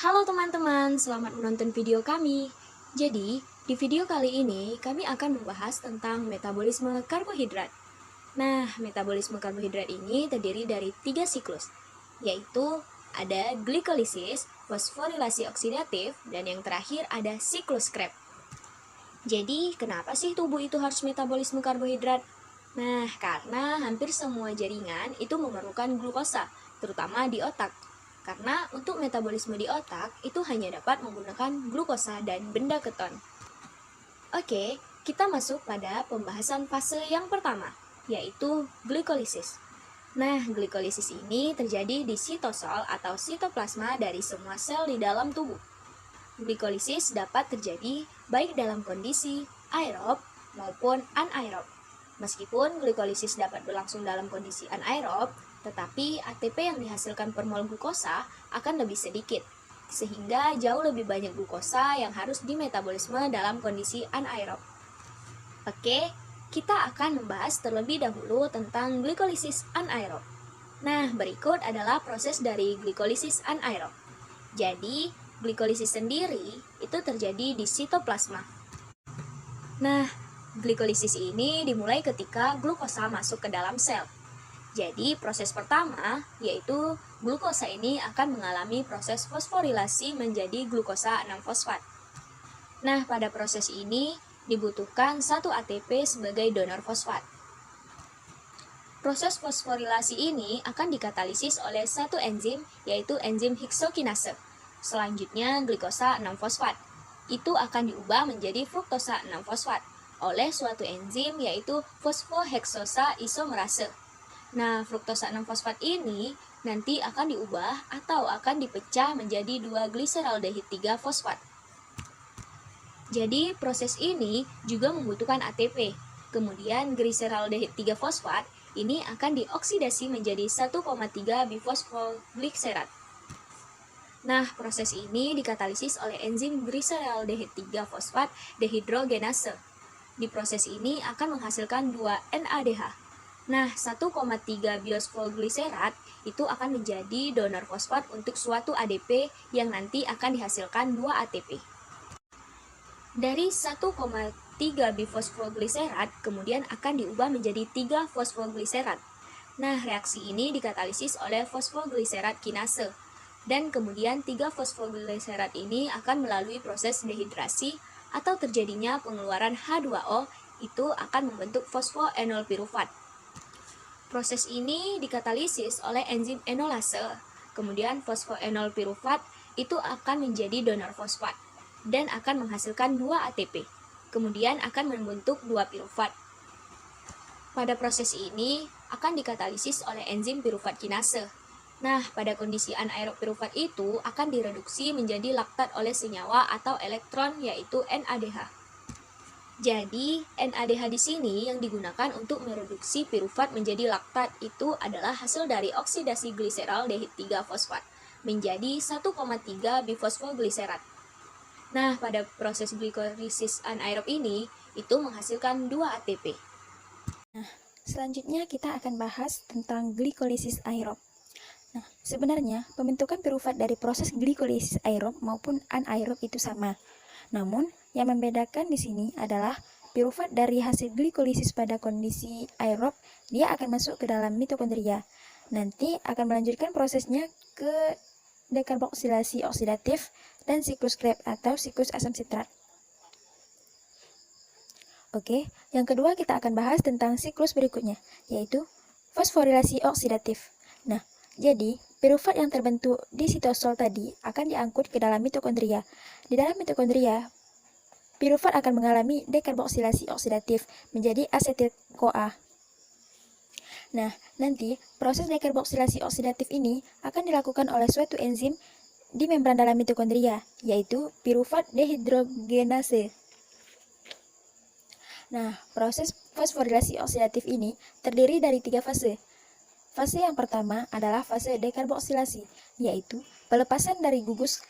Halo teman-teman, selamat menonton video kami. Jadi, di video kali ini kami akan membahas tentang metabolisme karbohidrat. Nah, metabolisme karbohidrat ini terdiri dari 3 siklus, yaitu ada glikolisis, fosforilasi oksidatif, dan yang terakhir ada siklus Krebs. Jadi, kenapa sih tubuh itu harus metabolisme karbohidrat? Nah, karena hampir semua jaringan itu memerlukan glukosa, terutama di otak. Karena untuk metabolisme di otak itu hanya dapat menggunakan glukosa dan benda keton. Oke, kita masuk pada pembahasan fase yang pertama, yaitu glikolisis. Nah, glikolisis ini terjadi di sitosol atau sitoplasma dari semua sel di dalam tubuh. Glikolisis dapat terjadi baik dalam kondisi aerob maupun anaerob. Meskipun glikolisis dapat berlangsung dalam kondisi anaerob, tetapi ATP yang dihasilkan per mol glukosa akan lebih sedikit, sehingga jauh lebih banyak glukosa yang harus dimetabolisme dalam kondisi anaerob. Oke, kita akan membahas terlebih dahulu tentang glikolisis anaerob. Nah, berikut adalah proses dari glikolisis anaerob. Jadi, glikolisis sendiri itu terjadi di sitoplasma. Nah, glikolisis ini dimulai ketika glukosa masuk ke dalam sel. Jadi, proses pertama yaitu glukosa ini akan mengalami proses fosforilasi menjadi glukosa 6-fosfat. Nah, pada proses ini dibutuhkan 1 ATP sebagai donor fosfat. Proses fosforilasi ini akan dikatalisis oleh satu enzim, yaitu enzim heksokinase. Selanjutnya, glikosa 6-fosfat. Itu akan diubah menjadi fruktosa 6-fosfat oleh suatu enzim, yaitu fosfoheksosa isomerase. Nah, fruktosa 6-fosfat ini nanti akan diubah atau akan dipecah menjadi 2 gliseraldehid 3-fosfat. Jadi, proses ini juga membutuhkan ATP. Kemudian, gliseraldehid 3-fosfat ini akan dioksidasi menjadi 1,3 bifosfoglikserat. Nah, proses ini dikatalisis oleh enzim gliseraldehid 3-fosfat dehidrogenase. Di proses ini akan menghasilkan 2 NADH. Nah, 1,3 biosfoglycerat itu akan menjadi donor fosfat untuk suatu ADP yang nanti akan dihasilkan 2 ATP. Dari 1,3 bifosfoglycerat kemudian akan diubah menjadi 3 fosfoglycerat. Nah, reaksi ini dikatalisis oleh fosfoglycerat kinase. Dan kemudian 3 fosfoglycerat ini akan melalui proses dehidrasi atau terjadinya pengeluaran H2O itu akan membentuk fosfoenol pirufat. Proses ini dikatalisis oleh enzim enolase. Kemudian fosfoenol pirufat itu akan menjadi donor fosfat dan akan menghasilkan 2 ATP. Kemudian akan membentuk 2 pirufat. Pada proses ini akan dikatalisis oleh enzim pirufat kinase. Nah, pada kondisi anaerob pirufat itu akan direduksi menjadi laktat oleh senyawa atau elektron, yaitu NADH. Jadi, NADH di sini yang digunakan untuk mereduksi pirufat menjadi laktat itu adalah hasil dari oksidasi gliseraldehid 3-fosfat menjadi 1,3 bifosfoglycerat. Nah, pada proses glikolisis anaerob ini itu menghasilkan 2 ATP. Nah, selanjutnya kita akan bahas tentang glikolisis aerob. Nah, sebenarnya pembentukan pirufat dari proses glikolisis aerob maupun anaerob itu sama. Namun, yang membedakan di sini adalah pirufat dari hasil glikolisis pada kondisi aerob, dia akan masuk ke dalam mitokondria. Nanti akan melanjutkan prosesnya ke dekarboksilasi oksidatif dan siklus Krebs atau siklus asam sitrat. Oke, yang kedua kita akan bahas tentang siklus berikutnya, yaitu fosforilasi oksidatif. Nah, jadi pirufat yang terbentuk di sitosol tadi akan diangkut ke dalam mitokondria. Di dalam mitokondria, pirufat akan mengalami dekarboksilasi oksidatif menjadi asetil-CoA. Nah, nanti proses dekarboksilasi oksidatif ini akan dilakukan oleh suatu enzim di membran dalam mitokondria, yaitu pirufat dehidrogenase. Nah, proses fosforilasi oksidatif ini terdiri dari 3 fase. Fase yang pertama adalah fase dekarboksilasi, yaitu pelepasan dari gugus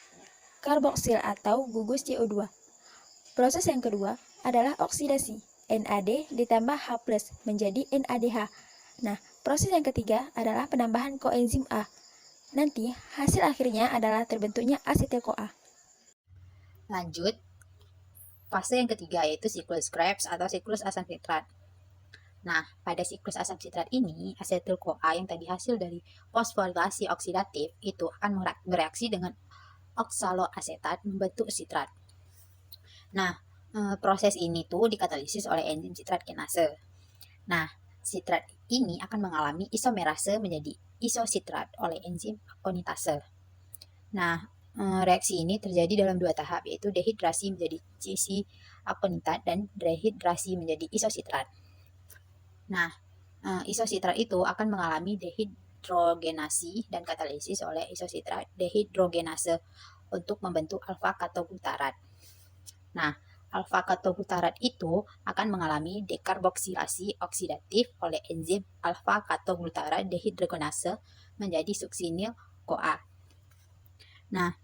karboksil atau gugus CO2. Proses yang kedua adalah oksidasi, NAD ditambah H+ menjadi NADH. Nah, proses yang ketiga adalah penambahan koenzim A. nanti hasil akhirnya adalah terbentuknya asetil-CoA. Lanjut, fase yang ketiga yaitu siklus Krebs atau siklus asam sitrat. Nah, pada siklus asam sitrat ini, asetil-CoA yang tadi hasil dari fosforilasi oksidatif itu akan bereaksi dengan oksaloasetat membentuk sitrat. Nah, proses ini tuh dikatalisis oleh enzim sitrat kinase. Nah, sitrat ini akan mengalami isomerase menjadi isositrat oleh enzim akonitase. Nah, reaksi ini terjadi dalam dua tahap, yaitu dehidrasi menjadi cis akonitat dan dehidrasi menjadi isositrat. Nah, isositrat itu akan mengalami dehidrogenasi dan katalisis oleh isositrat dehidrogenase untuk membentuk alfa-katobutarat. Nah, alfa-katobutarat itu akan mengalami dekarboksilasi oksidatif oleh enzim alfa-katobutarat dehidrogenase menjadi suksinil CoA. Nah,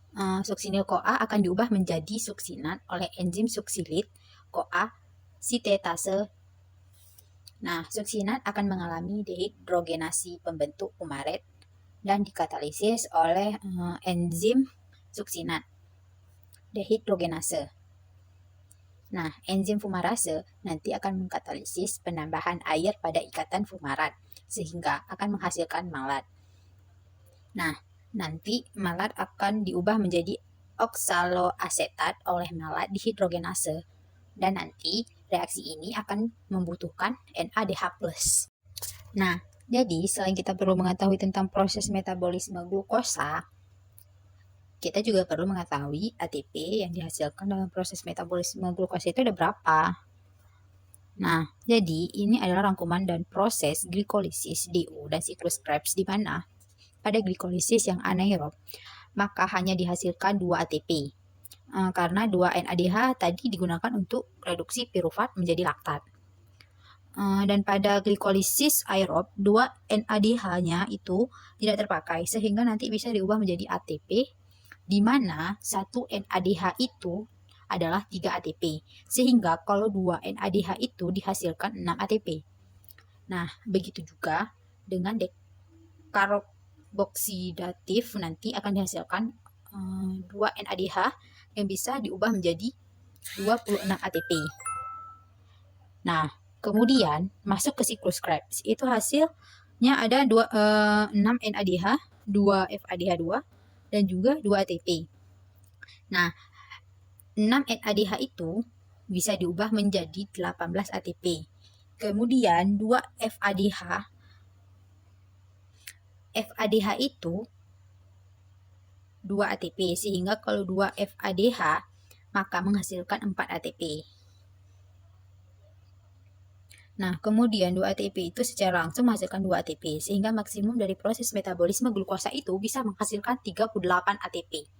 suksinil CoA akan diubah menjadi suksinat oleh enzim suksilit CoA sintetase. Nah, suksinat akan mengalami dehidrogenasi pembentuk fumarat dan dikatalisis oleh enzim suksinat dehidrogenase. Nah, enzim fumarase nanti akan mengkatalisis penambahan air pada ikatan fumarat sehingga akan menghasilkan malat. Nah, nanti malat akan diubah menjadi oksaloasetat oleh malat dihidrogenase dan nanti reaksi ini akan membutuhkan NADH+. Nah, jadi selain kita perlu mengetahui tentang proses metabolisme glukosa, kita juga perlu mengetahui ATP yang dihasilkan dalam proses metabolisme glukosa itu ada berapa. Nah, jadi ini adalah rangkuman dan proses glikolisis DO dan siklus Krebs di mana pada glikolisis yang anaerob maka hanya dihasilkan 2 ATP. Karena 2 NADH tadi digunakan untuk reduksi pirufat menjadi laktat. Dan pada glikolisis aerob 2 NADH-nya itu tidak terpakai sehingga nanti bisa diubah menjadi ATP di mana 1 NADH itu adalah 3 ATP. Sehingga kalau 2 NADH itu dihasilkan 6 ATP. Nah, begitu juga dengan dekarboksidatif nanti akan dihasilkan 2 NADH yang bisa diubah menjadi 26 ATP. Nah, kemudian masuk ke siklus Krebs. Itu hasilnya ada 6 NADH, 2 FADH2, dan juga 2 ATP. Nah, 6 NADH itu bisa diubah menjadi 18 ATP. Kemudian 2 FADH itu 2 ATP, sehingga kalau 2 FADH maka menghasilkan 4 ATP. Nah, kemudian 2 ATP itu secara langsung menghasilkan 2 ATP, sehingga maksimum dari proses metabolisme glukosa itu bisa menghasilkan 38 ATP.